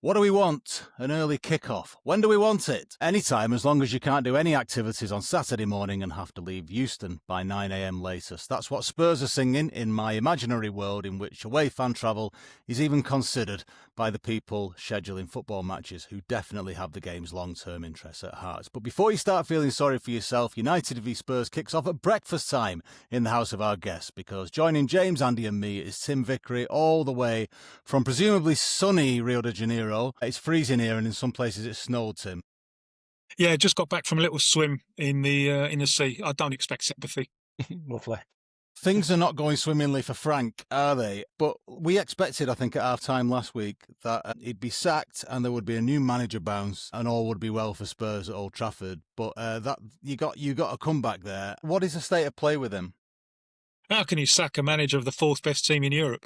What do we want? An early kick-off. When do we want it? Anytime, as long as you can't do any activities on Saturday morning and have to leave Euston by 9 a.m. latest. That's what Spurs are singing in my imaginary world in which away fan travel is even considered by the people scheduling football matches who definitely have the game's long-term interests at heart. But before you start feeling sorry for yourself, United v Spurs kicks off at breakfast time in the house of our guests, because joining James, Andy and me is Tim Vickery, all the way from presumably sunny Rio de Janeiro. It's freezing here, and in some places it's snowed, Tim. Yeah, just got back from a little swim in the sea. I don't expect sympathy. Lovely. Things are not going swimmingly for Frank, are they? But we expected, I think, at half-time last week that he'd be sacked and there would be a new manager bounce and all would be well for Spurs at Old Trafford. But that you got a comeback there. What is the state of play with him? How can you sack a manager of the fourth best team in Europe?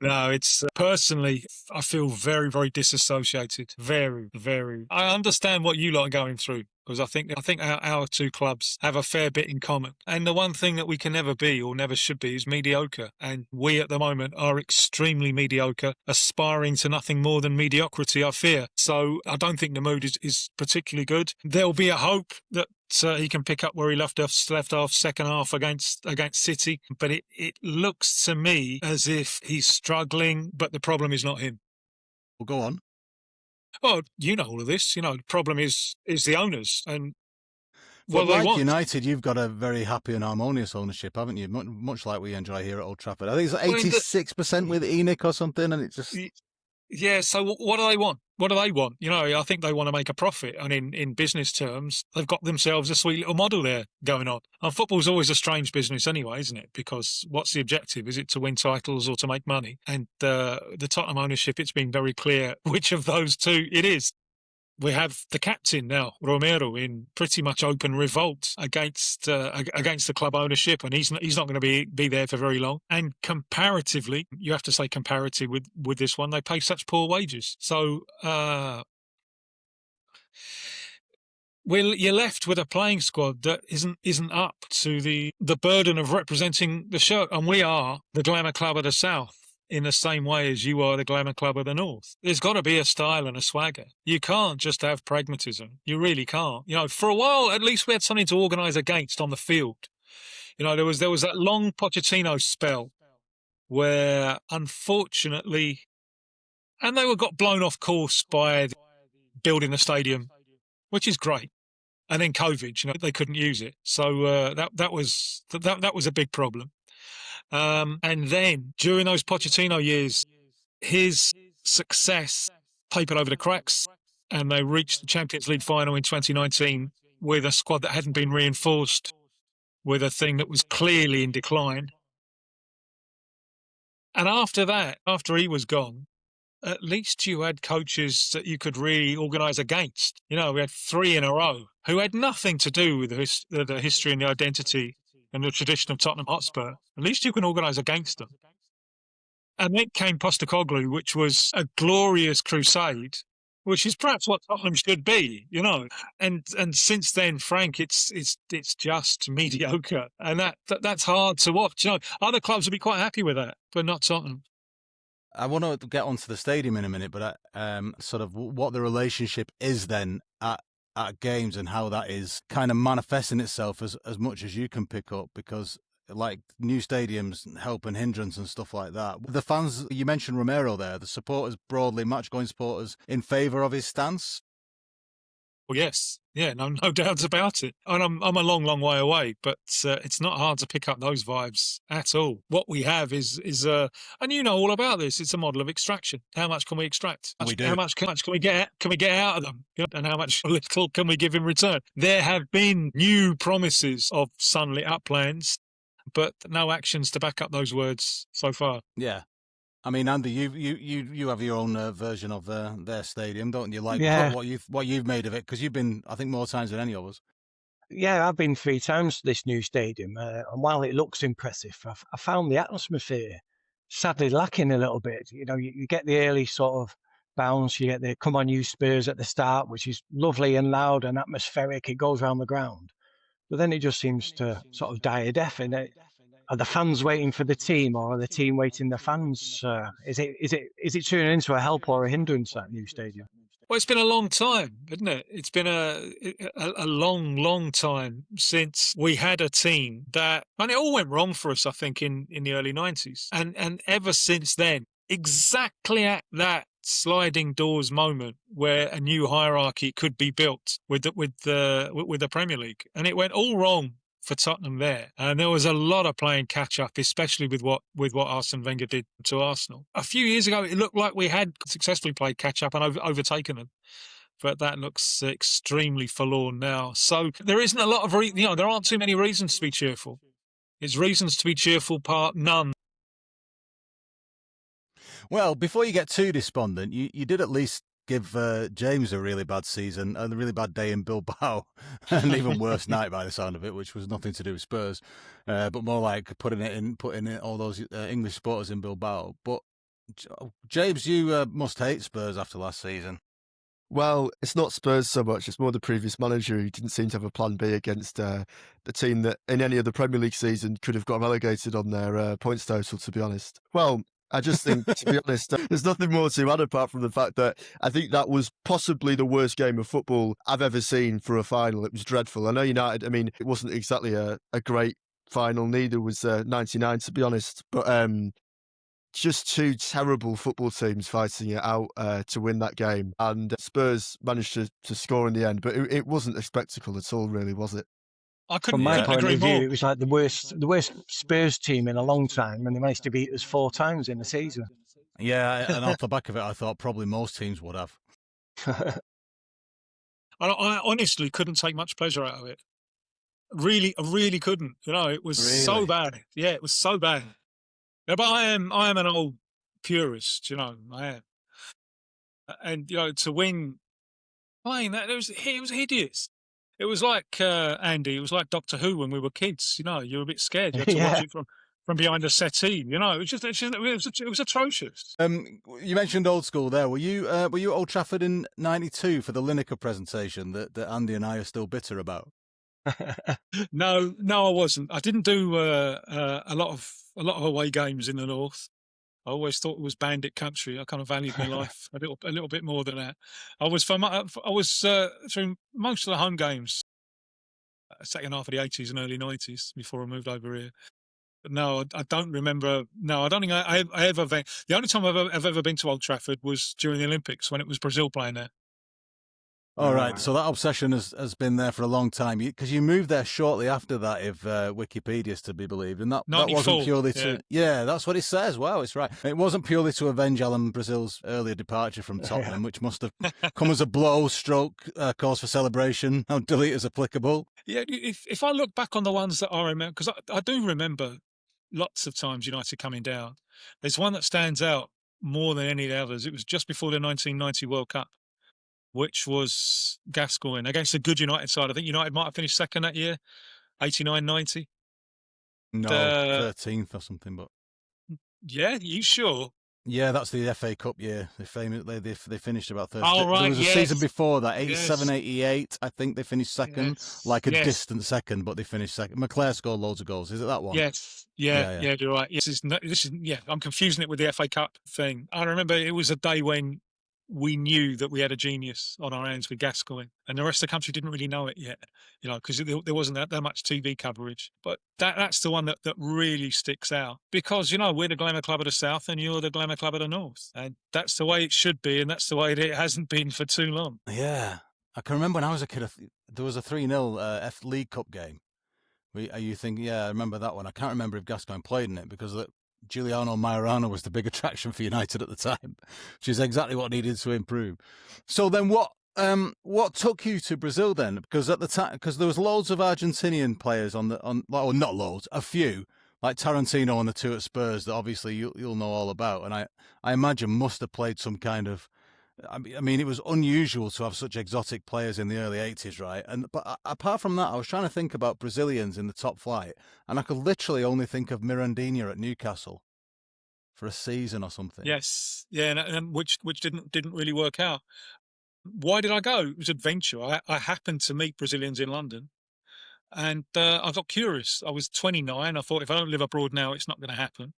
No, it's personally, I feel very, very disassociated. Very, very. I understand what you lot are going through, because I think our two clubs have a fair bit in common. And the one thing that we can never be or never should be is mediocre. And we at the moment are extremely mediocre, aspiring to nothing more than mediocrity, I fear. So I don't think the mood is particularly good. There'll be a hope that he can pick up where he left off second half against City, but it looks to me as if he's struggling, but the problem is not him. Well, go on. Oh, you know all of this. You know, the problem is the owners and what they want. United, you've got a very happy and harmonious ownership, haven't you? Much like we enjoy here at Old Trafford. I think it's 86% with Enoch or something, and it just... Yeah, so what do they want? What do they want? You know, I think they want to make a profit. And in business terms, they've got themselves a sweet little model there going on. And football's always a strange business anyway, isn't it? Because what's the objective? Is it to win titles or to make money? And the Tottenham ownership, it's been very clear which of those two it is. We have the captain now, Romero, in pretty much open revolt against the club ownership, and he's not going to be there for very long. And comparatively, you have to say comparative with this one, they pay such poor wages. So you're left with a playing squad that isn't up to the burden of representing the shirt, and we are the glamour club of the South, in the same way as you are the glamour club of the North. There's got to be a style and a swagger. You can't just have pragmatism. You really can't. You know, for a while, at least we had something to organise against on the field. You know, there was that long Pochettino spell where, unfortunately, and they got blown off course by building the stadium, which is great. And then COVID, you know, they couldn't use it. So that was a big problem. And then during those Pochettino years, his success papered over the cracks, and they reached the Champions League final in 2019 with a squad that hadn't been reinforced, with a thing that was clearly in decline. And after that, after he was gone, at least you had coaches that you could really organise against. You know, we had 3 in a row who had nothing to do with the history and the identity and the tradition of Tottenham Hotspur. At least you can organise against them. And then came Postecoglou, which was a glorious crusade, which is perhaps what Tottenham should be, you know. And since then, Frank, it's just mediocre, and that's hard to watch. You know, other clubs would be quite happy with that, but not Tottenham. I want to get onto the stadium in a minute, but sort of what the relationship is then at games and how that is kind of manifesting itself as much as you can pick up, because like new stadiums help and hindrance and stuff like that. The fans, you mentioned Romero there, the supporters broadly, match-going supporters, in favour of his stance? Well, yes. Yeah, no doubts about it. And I'm a long, long way away, but it's not hard to pick up those vibes at all. What we have is and you know all about this, it's a model of extraction. How much can we extract? We do. How much can we get out of them? And how much little can we give in return? There have been new promises of sunlit uplands, but no actions to back up those words so far. Yeah. I mean, Andy, you have your own version of their stadium, don't you? Like what you've made of it, because you've been, I think, more times than any of us. Yeah, I've been 3 times to this new stadium, and while it looks impressive, I found the atmosphere sadly lacking a little bit. You know, you get the early sort of bounce, you get the "Come on, you Spurs" at the start, which is lovely and loud and atmospheric. It goes around the ground, but then it just seems to sort of die a death in it. are the fans waiting for the team, or are the team waiting the fans? Is it turning into a help or a hindrance, that new stadium? Well, it's been a long time, isn't it? It's been a long, long time since we had a team that, and it all went wrong for us, I think, in the early 90s. And ever since then, exactly at that sliding doors moment where a new hierarchy could be built with the Premier League, and it went all wrong for Tottenham there, and there was a lot of playing catch up, especially with what Arsene Wenger did to Arsenal. A few years ago, it looked like we had successfully played catch up and overtaken them, but that looks extremely forlorn now. So there isn't a lot of there aren't too many reasons to be cheerful. It's reasons to be cheerful part none. Well, before you get too despondent, you did at least give James a really bad season, a really bad day in Bilbao, an even worse night by the sound of it, which was nothing to do with Spurs, but more like putting in all those English supporters in Bilbao. But James, you must hate Spurs after last season. Well, it's not Spurs so much. It's more the previous manager who didn't seem to have a plan B against the team that in any other Premier League season could have got relegated on their points total, to be honest. Well, I just think, to be honest, there's nothing more to add apart from the fact that I think that was possibly the worst game of football I've ever seen for a final. It was dreadful. I know United, I mean, it wasn't exactly a great final, neither was 99, to be honest. But just two terrible football teams fighting it out to win that game. And Spurs managed to score in the end, but it wasn't a spectacle at all, really, was it? From my point agree of view, more. it was like the worst Spurs team in a long time, and they managed to beat us 4 times in the season. Yeah, and off the back of it, I thought probably most teams would have. I honestly couldn't take much pleasure out of it. I really couldn't. It was so bad. Yeah, it was so bad. Yeah, but I am an old purist. I am. And to win playing that, it was hideous. It was like Andy. It was like Doctor Who when we were kids. You were a bit scared. You had to watch it from behind a settee. It was atrocious. You mentioned old school there. Were you at Old Trafford in '92 for the Lineker presentation that Andy and I are still bitter about? No, I wasn't. I didn't do a lot of away games in the north. I always thought it was bandit country. I kind of valued my life a little bit more than that. I was through most of the home games, second half of the 80s and early 90s before I moved over here. But no, I don't remember. No, I don't think I ever been. The only time I've ever been to Old Trafford was during the Olympics when it was Brazil playing there. All right, so that obsession has been there for a long time, because you moved there shortly after that, if Wikipedia's to be believed, and that wasn't purely to... Yeah, that's what it says. Wow, it's right. It wasn't purely to avenge Alan Brazil's earlier departure from Tottenham, which must have come as a blow, stroke, cause for celebration. How delete is applicable. Yeah, if I look back on the ones that I remember, because I do remember lots of times United coming down, there's one that stands out more than any of the others. It was just before the 1990 World Cup, which was Gascoigne against a good United side. I think United might have finished second that year, 89-90. No, 13th or something, but... Yeah, you sure? Yeah, that's the FA Cup year. They finished about 13th. Oh, right, there was a season before that, 87-88, I think they finished second, distant second, but they finished second. McClare scored loads of goals. Is it that one? Yes. Yeah, you're right. This is I'm confusing it with the FA Cup thing. I remember it was a day when we knew that we had a genius on our hands with Gascoigne, and the rest of the country didn't really know it yet, because there wasn't that much TV coverage. But that's the one that really sticks out, because, we're the glamour club of the South and you're the glamour club of the North. And that's the way it should be, and that's the way it hasn't been for too long. Yeah. I can remember when I was a kid, there was a 3-0 F League Cup game. You think, yeah, I remember that one. I can't remember if Gascoigne played in it, because Giuliano Majorano was the big attraction for United at the time, which is exactly what needed to improve. So then what took you to Brazil then? Because at the time, there was loads of Argentinian players or not loads, a few, like Tarantino and the two at Spurs that obviously you'll know all about. And I imagine must have played some kind of, I mean, it was unusual to have such exotic players in the early 80s, right? But apart from that, I was trying to think about Brazilians in the top flight, and I could literally only think of Mirandinha at Newcastle for a season or something. Yes, yeah, and which didn't really work out. Why did I go? It was adventure. I happened to meet Brazilians in London, And I got curious. I was 29. I thought, if I don't live abroad now, it's not going to happen.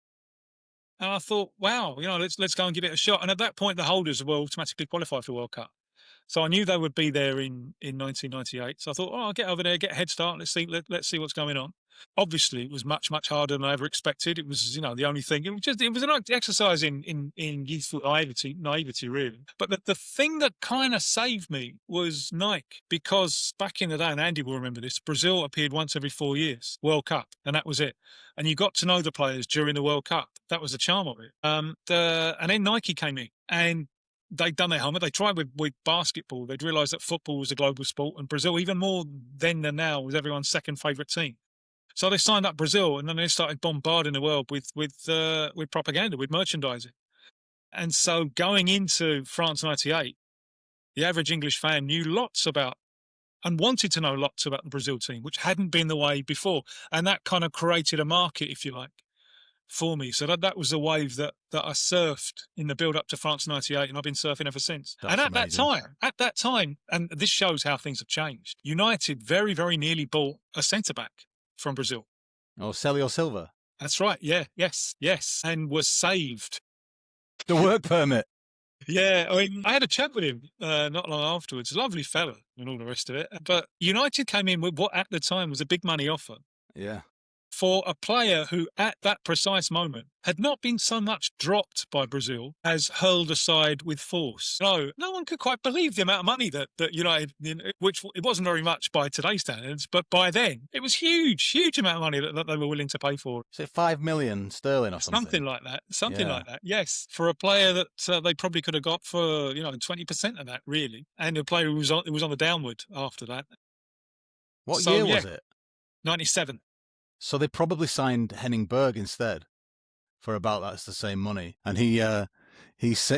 And I thought, wow, let's go and give it a shot. And at that point, the holders were automatically qualified for World Cup. So I knew they would be there in 1998. So I thought, I'll get over there, get a head start. Let's see what's going on. Obviously, it was much, much harder than I ever expected. It was, the only thing. It was an exercise in youthful naivety, really. But the thing that kind of saved me was Nike, because back in the day, and Andy will remember this, Brazil appeared once every 4 years, World Cup, and that was it. And you got to know the players during the World Cup. That was the charm of it. And then Nike came in, and they'd done their homework. They tried with basketball. They'd realised that football was a global sport, and Brazil, even more then than now, was everyone's second favourite team. So they signed up Brazil, and then they started bombarding the world with propaganda, with merchandising. And so going into France '98, the average English fan knew lots about and wanted to know lots about the Brazil team, which hadn't been the way before. And that kind of created a market, if you like, for me. So that was the wave that I surfed in the build up to France '98, and I've been surfing ever since. That's and at amazing. that time, and this shows how things have changed, United very, very nearly bought a centre-back from Brazil. Oh, Celio Silva. That's right. Yeah. Yes. And was saved. The work permit. Yeah. I mean, I had a chat with him not long afterwards. Lovely fella and all the rest of it. But United came in with what at the time was a big money offer Yeah. for a player who at that precise moment had not been so much dropped by Brazil as hurled aside with force. No one could quite believe the amount of money that United, which it wasn't very much by today's standards, but by then it was huge amount of money that they were willing to pay for. Is it 5 million sterling or something? Something like that. Yes, for a player that they probably could have got for 20% of that, really, and a player who was on the downward after that. What year was it? 97. So they probably signed Henning Berg instead for about that's the same money, and he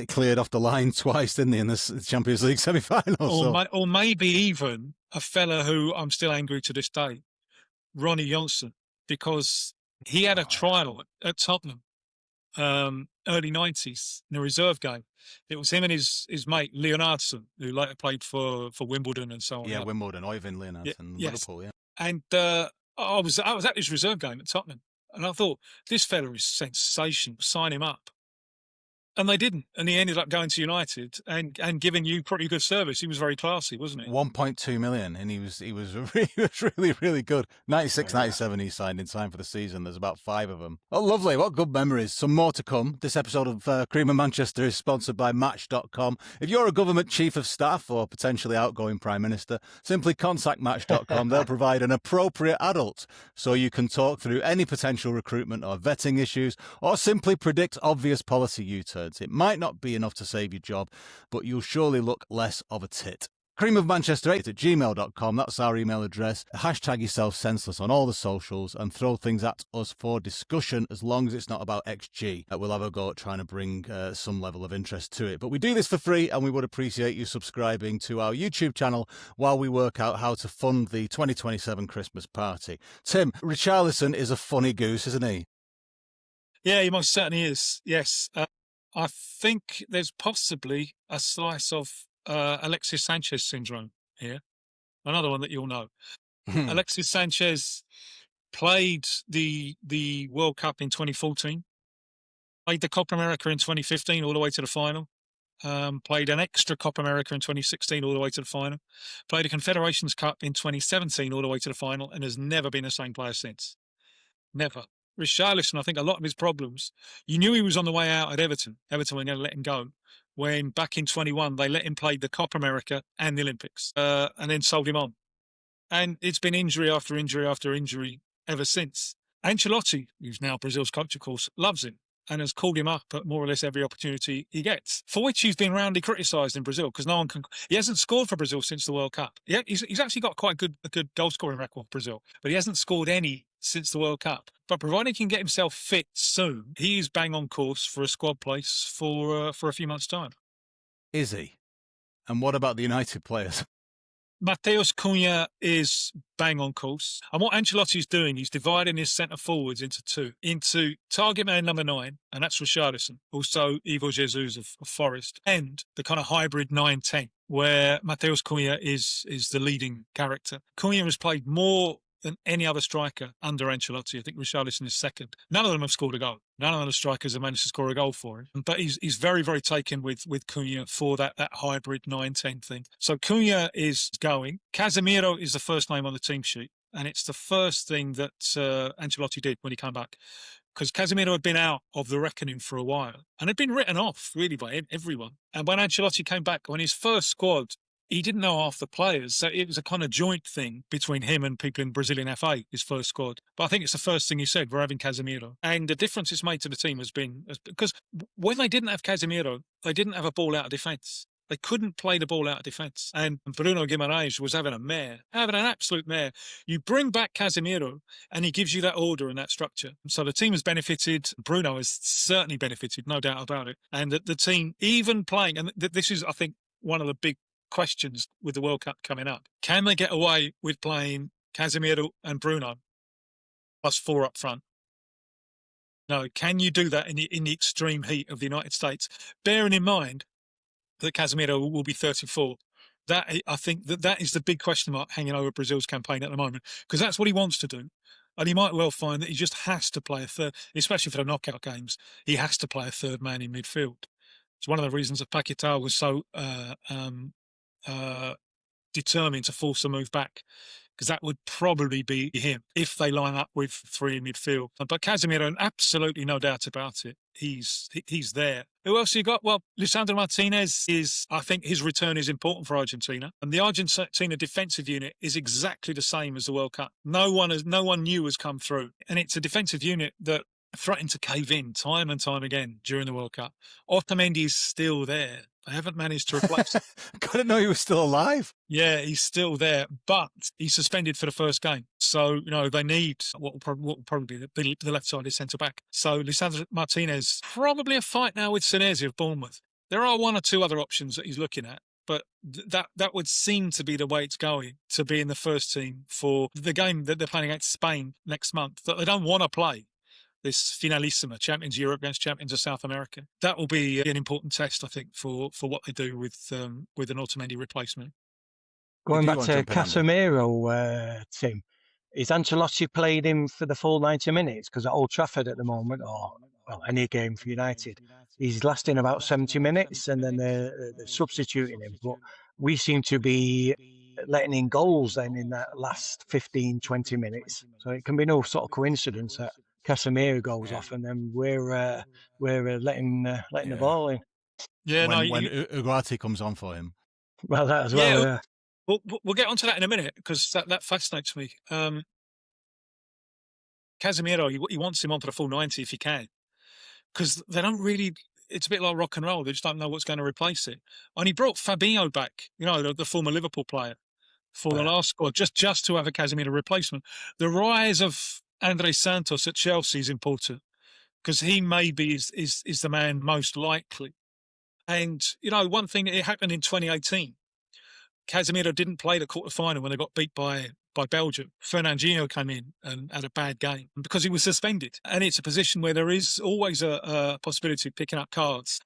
cleared off the line twice, didn't he, in the Champions League semi-final? Or maybe even a fella who I'm still angry to this day, Ronnie Johnson, because he had a trial at Tottenham early 90s in a reserve game. It was him and his mate Leonardson, who later played for Wimbledon and so on. Yeah, Wimbledon, Oyvind Leonardson, Liverpool. Yeah, and I was at this reserve game at Tottenham, and I thought, this fella is sensational, sign him up. And they didn't, and he ended up going to United and giving you pretty good service. He was very classy, wasn't he? 1.2 million, and he was really, really good. 96, 97 he signed in time for the season. There's about 5 of them. Oh, lovely. What good memories. Some more to come. This episode of Cream of Manchester is sponsored by Match.com. If you're a government chief of staff or potentially outgoing Prime Minister, simply contact Match.com. They'll provide an appropriate adult so you can talk through any potential recruitment or vetting issues, or simply predict obvious policy U-turns. It might not be enough to save your job, but you'll surely look less of a tit. creamofmanchester8@gmail.com, that's our email address. Hashtag yourself senseless on all the socials and throw things at us for discussion, as long as it's not about XG. We'll have a go at trying to bring some level of interest to it. But we do this for free, and we would appreciate you subscribing to our YouTube channel while we work out how to fund the 2027 Christmas party. Tim, Richarlison is a funny goose, isn't he? Yeah, he most certainly is, yes. I think there's possibly a slice of Alexis Sanchez syndrome here. Another one that you'll know. Alexis Sanchez played the World Cup in 2014, played the Copa America in 2015 all the way to the final, played an extra Copa America in 2016 all the way to the final, played a Confederations Cup in 2017 all the way to the final, and has never been the same player since. Never. Richarlison, I think a lot of his problems, you knew he was on the way out at Everton. Everton were going to let him go. When back in 21, they let him play the Copa America and the Olympics, and then sold him on. And it's been injury after injury after injury ever since. Ancelotti, who's now Brazil's coach, of course, loves him and has called him up at more or less every opportunity he gets, for which he's been roundly criticised in Brazil, because no one can. He hasn't scored for Brazil since the World Cup. He's actually got quite a good goal scoring record for Brazil, but he hasn't scored any since the World Cup. But provided he can get himself fit soon, he is bang on course for a squad place for a few months' time. Is he? And what about the United players? Mateus Cunha is bang on course. And what Ancelotti's doing, he's dividing his centre forwards into two. Into target man number 9, and that's Richarlison. Also Ivo Jesus of Forest. And the kind of hybrid 9-10, where Mateus Cunha is the leading character. Cunha has played more than any other striker under Ancelotti. I think Richarlison is second. None of them have scored a goal. None of the strikers have managed to score a goal for him. But he's very, very taken with Cunha for that hybrid 9-10 thing. So Cunha is going. Casemiro is the first name on the team sheet. And it's the first thing that Ancelotti did when he came back. Because Casemiro had been out of the reckoning for a while and had been written off, really, by everyone. And when Ancelotti came back, when his first squad, he didn't know half the players. So it was a kind of joint thing between him and people in Brazilian FA, his first squad. But I think it's the first thing he said, we're having Casemiro. And the difference it's made to the team has been, because when they didn't have Casemiro, they didn't have a ball out of defence. They couldn't play the ball out of defence. And Bruno Guimaraes was having an absolute mare. You bring back Casemiro and he gives you that order and that structure. So the team has benefited. Bruno has certainly benefited, no doubt about it. And the team, even playing, and this is, I think, one of the big questions with the World Cup coming up. Can they get away with playing Casemiro and Bruno plus 4 up front? No, can you do that in the extreme heat of the United States? Bearing in mind that Casemiro will be 34. I think that is the big question mark hanging over Brazil's campaign at the moment, because that's what he wants to do. And he might well find that he just has to play a third, especially for the knockout games, he has to play a third man in midfield. It's one of the reasons that Paquetá was so determined to force a move back, because that would probably be him if they line up with 3 in midfield. But Casemiro, absolutely no doubt about it, he's there. Who else you got? Well, Lisandro Martinez I think his return is important for Argentina. And the Argentina defensive unit is exactly the same as the World Cup. No one new has come through. And it's a defensive unit that threatened to cave in time and time again during the World Cup. Otamendi is still there. They haven't managed to replace him. I didn't know he was still alive. Yeah, he's still there, but he's suspended for the first game. So, they need what will probably be the left-sided centre-back. So, Lisandro Martinez, probably a fight now with Senesi of Bournemouth. There are 1 or 2 other options that he's looking at, but that would seem to be the way it's going, to be in the first team for the game that they're playing against Spain next month, that they don't want to play. This Finalissima, Champions Europe against Champions of South America. That will be an important test, I think, for what they do with an Otamendi replacement. Going back to Casemiro, Tim, is Ancelotti played him for the full 90 minutes? Because at Old Trafford at the moment, or any game for United, he's lasting about 70 minutes and then they're substituting him. But we seem to be letting in goals then in that last 15, 20 minutes. So it can be no sort of coincidence that Casemiro goes off and then we're letting the ball in. Yeah, when Ugarte comes on for him. Well, that as well. Yeah. We'll get onto that in a minute, because that fascinates me. Casemiro, he wants him on for the full 90 if he can, because they don't really. It's a bit like rock and roll. They just don't know what's going to replace it. And he brought Fabinho back, the former Liverpool player, for the last squad, just to have a Casemiro replacement. The rise of Andre Santos at Chelsea is important, because he maybe is the man most likely. And, one thing, it happened in 2018. Casemiro didn't play the quarter-final when they got beat by Belgium. Fernandinho came in and had a bad game because he was suspended. And it's a position where there is always a possibility of picking up cards.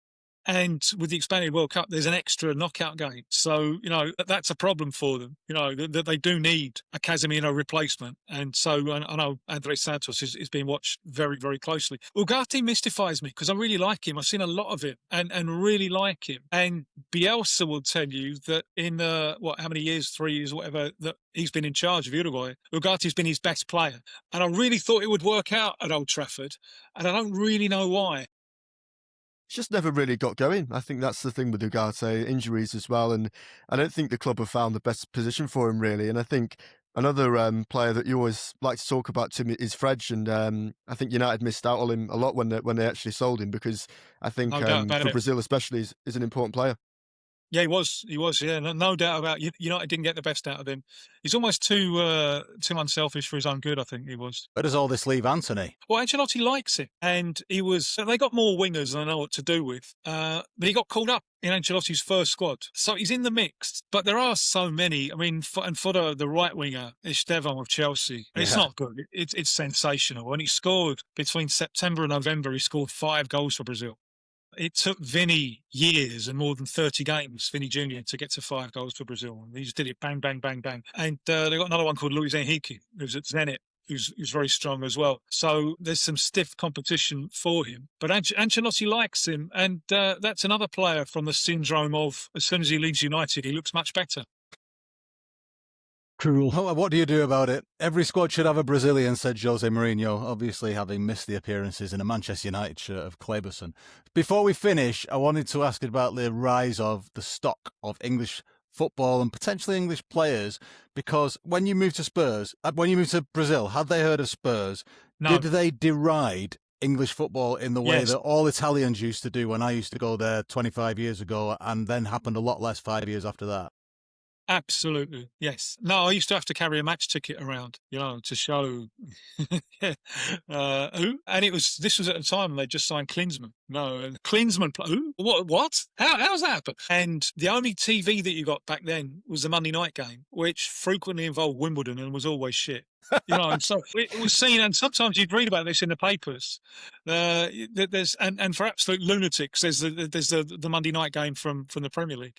And with the expanded World Cup, there's an extra knockout game. So, that's a problem for them, that they do need a Casemiro replacement. And so I know Andre Santos is being watched very, very closely. Ugarte mystifies me because I really like him. I've seen a lot of him and really like him. And Bielsa will tell you that in, how many years, 3 years, whatever, that he's been in charge of Uruguay, Ugarte's been his best player. And I really thought it would work out at Old Trafford. And I don't really know why. Just never really got going. I think that's the thing with Ugarte, injuries as well, and I don't think the club have found the best position for him really. And I think another player that you always like to talk about, Tim, is Fredge, and I think United missed out on him a lot when they actually sold him, because I think for Brazil especially is an important player. Yeah, he was. Yeah, no doubt about it. United didn't get the best out of him. He's almost too unselfish for his own good, I think he was. Where does all this leave Anthony? Well, Ancelotti likes him, and they got more wingers than I know what to do with. But he got called up in Ancelotti's first squad, so he's in the mix. But there are so many. I mean, for the right winger, Estevan of Chelsea, it's not good. It's sensational. When he scored between September and November, he scored 5 goals for Brazil. It took Vinny years and more than 30 games, Vinny Jr., to get to 5 goals for Brazil. And he just did it bang, bang, bang, bang. And they got another one called Luis Henrique, who's at Zenit, who's very strong as well. So there's some stiff competition for him. But Ancelotti likes him. And that's another player from the syndrome of, as soon as he leaves United, he looks much better. Cruel. Oh, what do you do about it? Every squad should have a Brazilian, said Jose Mourinho, obviously having missed the appearances in a Manchester United shirt of Kleberson. Before we finish, I wanted to ask about the rise of the stock of English football and potentially English players, because when you moved to Brazil, had they heard of Spurs? No. Did they deride English football in the way Yes. that all Italians used to do when I used to go there 25 years ago, and then happened a lot less 5 years after that? Absolutely, yes. No, I used to have to carry a match ticket around, to show yeah, who. And this was at a time when they just signed Klinsmann. No, and Klinsmann. Who? What? How's that happen? And the only TV that you got back then was the Monday night game, which frequently involved Wimbledon and was always shit. And so it was seen, and sometimes you'd read about this in the papers. There's and for absolute lunatics, there's the Monday night game from the Premier League,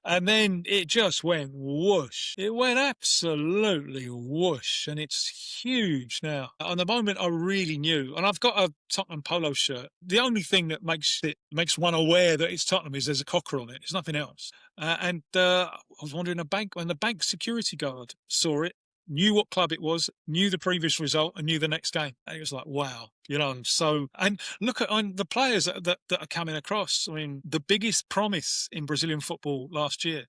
and then it just went whoosh. It went absolutely whoosh, and it's huge now. On the moment, I really knew, and I've got a Tottenham polo shirt. The only thing that makes one aware that it's Tottenham is there's a cocker on it. It's nothing else. And I was wandering a bank, when the bank security guard saw it, knew what club it was, knew the previous result, and knew the next game. And it was like, wow, So, and look at the players that are coming across. I mean, the biggest promise in Brazilian football last year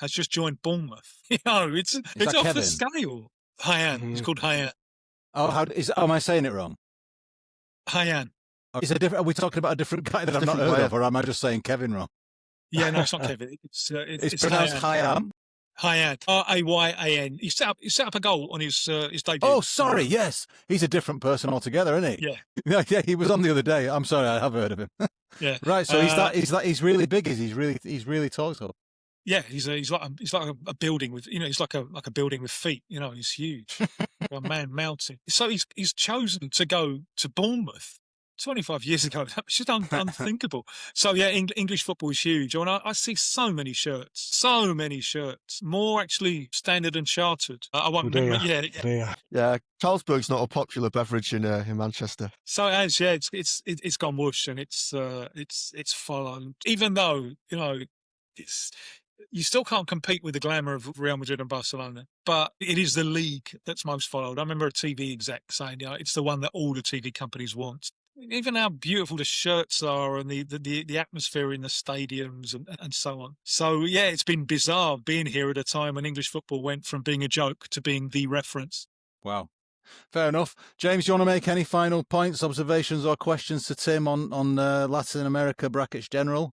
has just joined Bournemouth. It's off Kevin? the scale. Hyan. It's called Hyan. Oh, am I saying it wrong? Hyan. Are we talking about a different guy that I've not heard of, or am I just saying Kevin wrong? Yeah, no, it's not Kevin. It's pronounced Hyan. Hyan. Rayan. He set up a goal on his debut. Oh, sorry. Yes, he's a different person altogether, isn't he? Yeah. Yeah. He was on the other day. I'm sorry, I have heard of him. Yeah. Right. So he's really big. He's really tall. So. Yeah, he's like a building with he's like a building with feet. He's huge, a man mountain. So he's chosen to go to Bournemouth 25 years ago. That's just unthinkable. So yeah, English football is huge. And I see so many shirts, more actually standard and chartered. I won't remember. Yeah. Carlsberg's not a popular beverage in Manchester. So it has, yeah, it's gone whoosh, and it's followed. Even though you still can't compete with the glamour of Real Madrid and Barcelona, but it is the league that's most followed. I remember a TV exec saying, it's the one that all the TV companies want. Even how beautiful the shirts are, and the atmosphere in the stadiums and so on. So yeah, it's been bizarre being here at a time when English football went from being a joke to being the reference. Wow. Fair enough. James, do you want to make any final points, observations or questions to Tim on Latin America brackets general?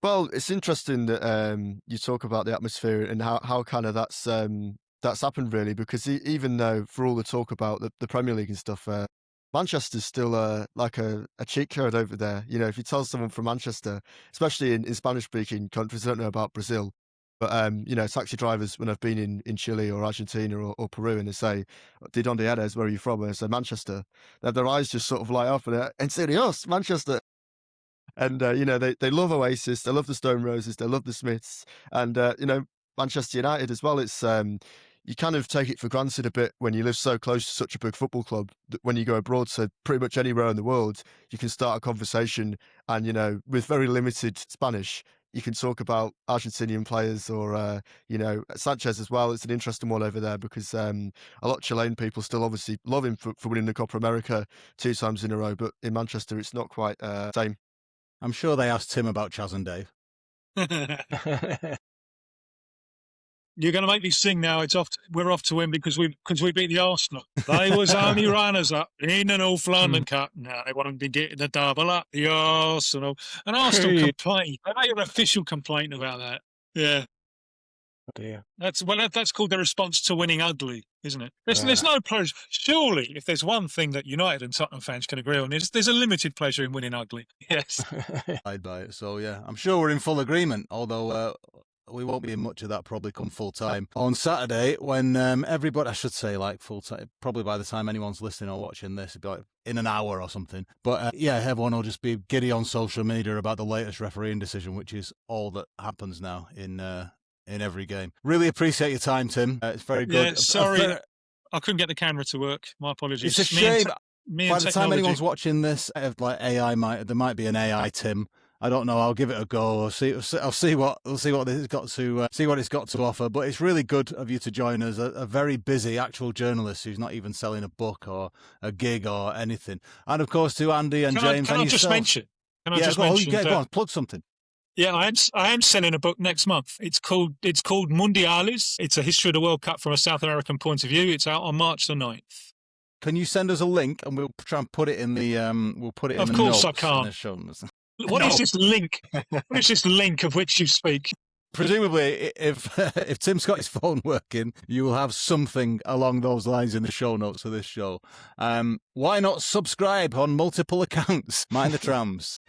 Well, it's interesting that you talk about the atmosphere and how kind of that's happened, really, because even though for all the talk about the Premier League and stuff, Manchester's still like a cheat code over there. If you tell someone from Manchester, especially in Spanish-speaking countries, I don't know about Brazil, but taxi drivers, when I've been in Chile or Argentina or Peru, and they say, "De donde eres? Where are you from?" And I say, "Manchester." Their eyes just sort of light up, and "En serios, Manchester." And they love Oasis, they love the Stone Roses, they love the Smiths, and Manchester United as well. It's you kind of take it for granted a bit when you live so close to such a big football club that when you go abroad to pretty much anywhere in the world, you can start a conversation, and with very limited Spanish, you can talk about Argentinian players or Sanchez as well. It's an interesting one over there because a lot of Chilean people still obviously love him for winning the Copa America 2 times in a row, but in Manchester it's not quite the same. I'm sure they asked Tim about Chaz and Dave. You're going to make me sing now. We're off to win because we beat the Arsenal. They was only runners up in the North London Cup. Now they want to be getting the double up. The Arsenal. And Arsenal complain. They made an official complaint about that. Yeah. Oh dear. That's called the response to winning ugly, isn't it? There's no pleasure. Surely, if there's one thing that United and Tottenham fans can agree on, there's a limited pleasure in winning ugly. Yes. I'd buy it. So yeah, I'm sure we're in full agreement. Although we won't be in much of that probably come full time on Saturday when everybody, I should say, like full time, probably by the time anyone's listening or watching this, it'd be like in an hour or something. But yeah, everyone will just be giddy on social media about the latest refereeing decision, which is all that happens now in every game. Really appreciate your time, Tim. It's very good. Yeah, sorry, I couldn't get the camera to work. My apologies. It's a shame. By the time technology. anyone's watching this, like there might be an AI Tim. I don't know. I'll give it a go. I'll see what it's got to offer. But it's really good of you to join us. A very busy actual journalist who's not even selling a book or a gig or anything. And of course to Andy and James. Can I just mention? Go on, plug something. Yeah, I am selling a book next month. It's called Mundiales. It's a history of the World Cup from a South American point of view. It's out on March the 9th. Can you send us a link and we'll try and put it in the Of course I can't. What is this link? What is this link of which you speak? Presumably, if Tim's got his phone working, you will have something along those lines in the show notes of this show. Why not subscribe on multiple accounts? Mind the trams.